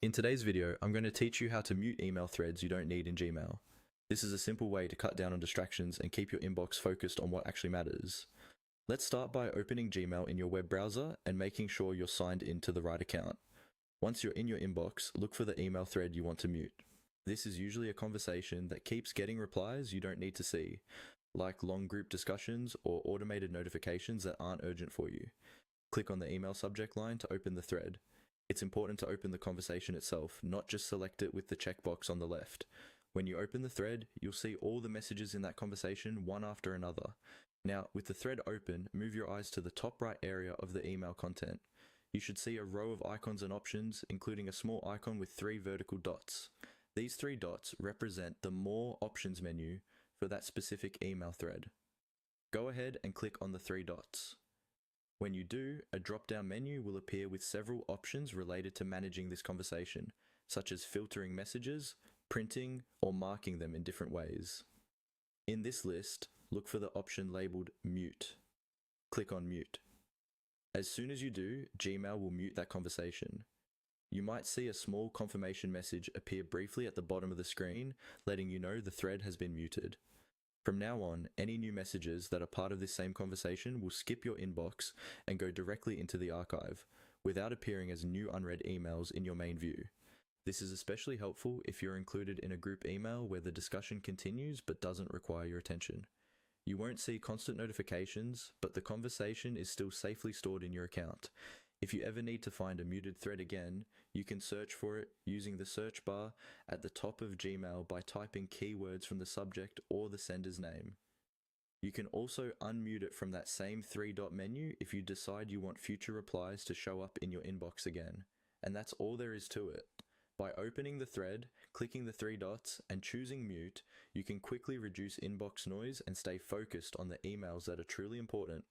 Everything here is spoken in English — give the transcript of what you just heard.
In today's video, I'm going to teach you how to mute email threads you don't need in Gmail. This is a simple way to cut down on distractions and keep your inbox focused on what actually matters. Let's start by opening Gmail in your web browser and making sure you're signed into the right account. Once you're in your inbox, look for the email thread you want to mute. This is usually a conversation that keeps getting replies you don't need to see, like long group discussions or automated notifications that aren't urgent for you. Click on the email subject line to open the thread. It's important to open the conversation itself, not just select it with the checkbox on the left. When you open the thread, you'll see all the messages in that conversation one after another. Now, with the thread open, move your eyes to the top right area of the email content. You should see a row of icons and options, including a small icon with 3 vertical dots. These 3 dots represent the More Options menu for that specific email thread. Go ahead and click on the 3 dots. When you do, a drop-down menu will appear with several options related to managing this conversation, such as filtering messages, printing, or marking them in different ways. In this list, look for the option labeled Mute. Click on Mute. As soon as you do, Gmail will mute that conversation. You might see a small confirmation message appear briefly at the bottom of the screen, letting you know the thread has been muted. From now on, any new messages that are part of this same conversation will skip your inbox and go directly into the archive, without appearing as new unread emails in your main view. This is especially helpful if you're included in a group email where the discussion continues but doesn't require your attention. You won't see constant notifications, but the conversation is still safely stored in your account. If you ever need to find a muted thread again, you can search for it using the search bar at the top of Gmail by typing keywords from the subject or the sender's name. You can also unmute it from that same 3-dot menu if you decide you want future replies to show up in your inbox again. And that's all there is to it. By opening the thread, clicking the 3 dots, and choosing mute, you can quickly reduce inbox noise and stay focused on the emails that are truly important.